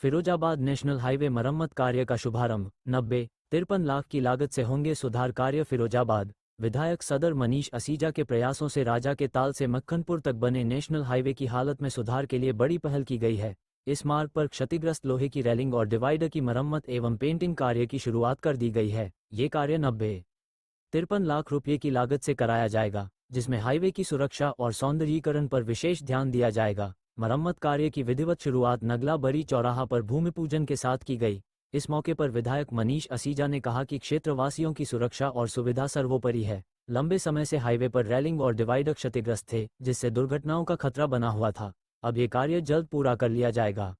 Firozabad national highway मरम्मत कार्य का शुभारंभ 90-53 लाख की लागत से होंगे सुधार कार्य। फिरोजाबाद विधायक सदर मनीष असीजा के प्रयासों से राजा के ताल से मक्खनपुर तक बने नेशनल हाईवे की हालत में सुधार के लिए बड़ी पहल की गई है। इस मार्ग पर क्षतिग्रस्त लोहे की रेलिंग और डिवाइडर की मरम्मत एवं पेंटिंग कार्य की शुरुआत कर दी गई है। ये कार्य 90-53 लाख रुपये की लागत से कराया जाएगा, जिसमें हाईवे की सुरक्षा और सौंदर्यीकरण पर विशेष ध्यान दिया जाएगा। मरम्मत कार्य की विधिवत शुरुआत नगला बड़ी चौराहा पर भूमि पूजन के साथ की गई। इस मौके पर विधायक मनीष असीजा ने कहा कि क्षेत्रवासियों की सुरक्षा और सुविधा सर्वोपरि है। लंबे समय से हाईवे पर रेलिंग और डिवाइडर क्षतिग्रस्त थे, जिससे दुर्घटनाओं का खतरा बना हुआ था। अब ये कार्य जल्द पूरा कर लिया जाएगा।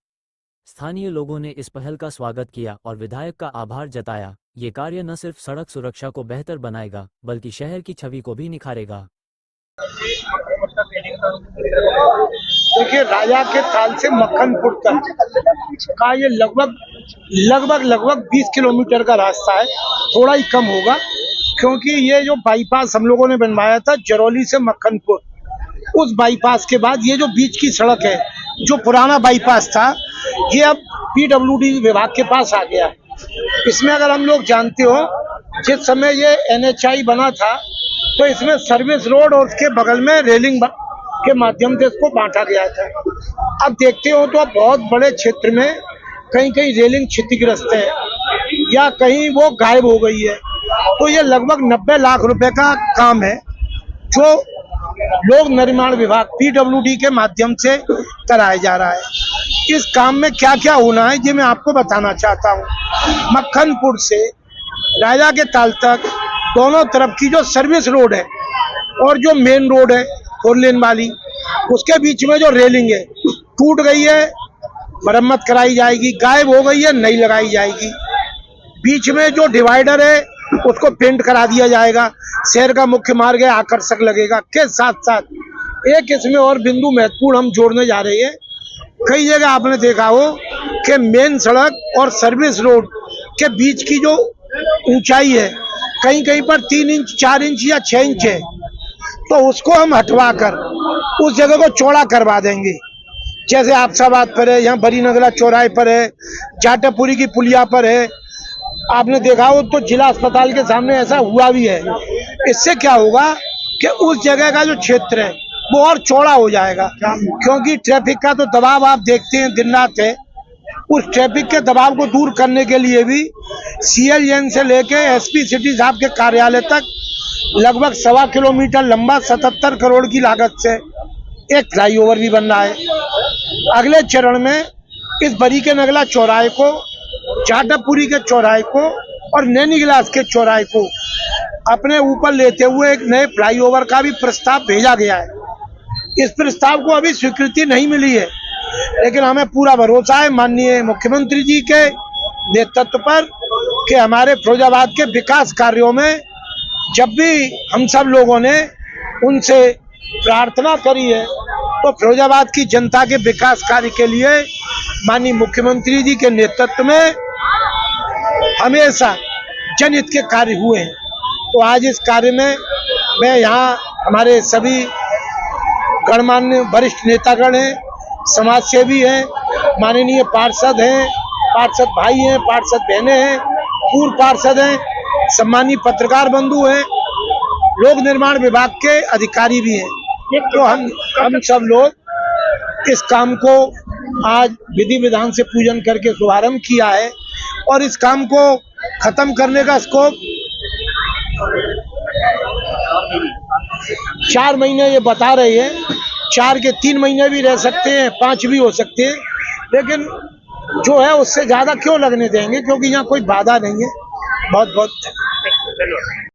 स्थानीय लोगों ने इस पहल का स्वागत किया और विधायक का आभार जताया। ये कार्य न सिर्फ सड़क सुरक्षा को बेहतर बनाएगा, बल्कि शहर की छवि को भी निखारेगा। देखिए, राजा के ताल से मक्खनपुर तक का ये लगभग 20 किलोमीटर का रास्ता है। थोड़ा ही कम होगा, क्योंकि ये जो बाईपास हम लोगों ने बनवाया था जरौली से मक्खनपुर, उस बाईपास के बाद ये जो बीच की सड़क है, जो पुराना बाईपास था, ये अब PWD विभाग के पास आ गया। इसमें अगर हम लोग जानते हो, जिस समय ये NHI बना था तो इसमें सर्विस रोड और उसके बगल में रेलिंग के माध्यम से इसको बांटा गया था। अब देखते हो तो अब बहुत बड़े क्षेत्र में कहीं कहीं रेलिंग क्षतिग्रस्त है या कहीं वो गायब हो गई है। तो ये लगभग 90 लाख रुपए का काम है, जो लोक निर्माण विभाग PWD के माध्यम से कराया जा रहा है। इस काम में क्या क्या होना है, ये मैं आपको बताना चाहता हूँ। मक्खनपुर से राजा के ताल तक दोनों तरफ की जो सर्विस रोड है और जो मेन रोड है 4 लेन वाली, उसके बीच में जो रेलिंग है टूट गई है, मरम्मत कराई जाएगी। गायब हो गई है, नई लगाई जाएगी। बीच में जो डिवाइडर है उसको पेंट करा दिया जाएगा। शहर का मुख्य मार्ग है, आकर्षक लगेगा। के साथ साथ एक इसमें और बिंदु महत्वपूर्ण हम जोड़ने जा रहे हैं। कई जगह आपने देखा हो कि मेन सड़क और सर्विस रोड के बीच की जो ऊंचाई है, कहीं कहीं पर 3 इंच 4 इंच या 6 इंच है, तो उसको हम हटवा कर उस जगह को चौड़ा करवा देंगे। जैसे आपसाबाद पर है, यहाँ बड़ी नगला चौराहे पर है, जाटापुरी की पुलिया पर है। आपने देखा हो तो जिला अस्पताल के सामने ऐसा हुआ भी है। इससे क्या होगा कि उस जगह का जो क्षेत्र है वो और चौड़ा हो जाएगा, क्योंकि ट्रैफिक का तो दबाव आप देखते हैं दिन रात है। उस ट्रैफिक के दबाव को दूर करने के लिए भी CLN से लेके SP सिटी साहब के कार्यालय तक लगभग 1.25 किलोमीटर लंबा 77 करोड़ की लागत से एक फ्लाईओवर भी बन रहा है। अगले चरण में इस बरी के नगला चौराहे को, जाटापुरी के चौराहे को और नैनी गिलास के चौराहे को अपने ऊपर लेते हुए एक नए फ्लाईओवर का भी प्रस्ताव भेजा गया है। इस प्रस्ताव को अभी स्वीकृति नहीं मिली है, लेकिन हमें पूरा भरोसा है माननीय मुख्यमंत्री जी के नेतृत्व पर कि हमारे फिरोजाबाद के विकास कार्यों में जब भी हम सब लोगों ने उनसे प्रार्थना करी है, तो फिरोजाबाद की जनता के विकास कार्य के लिए माननीय मुख्यमंत्री जी के नेतृत्व में हमेशा जनहित के कार्य हुए हैं। तो आज इस कार्य में मैं यहाँ हमारे सभी गणमान्य वरिष्ठ नेतागण हैं, समाज सेवी हैं, माननीय पार्षद हैं, पार्षद भाई हैं, पार्षद बहनें हैं, पूर्व पार्षद हैं, सम्मानीय पत्रकार बंधु हैं, लोक निर्माण विभाग के अधिकारी भी हैं। तो हम सब लोग इस काम को आज विधि विधान से पूजन करके शुभारंभ किया है और इस काम को खत्म करने का स्कोप 4 महीने ये बता रहे हैं। 4 के 3 महीने भी रह सकते हैं, 5 भी हो सकते हैं, लेकिन जो है उससे ज्यादा क्यों लगने देंगे, क्योंकि यहाँ कोई बाधा नहीं है। बहुत बहुत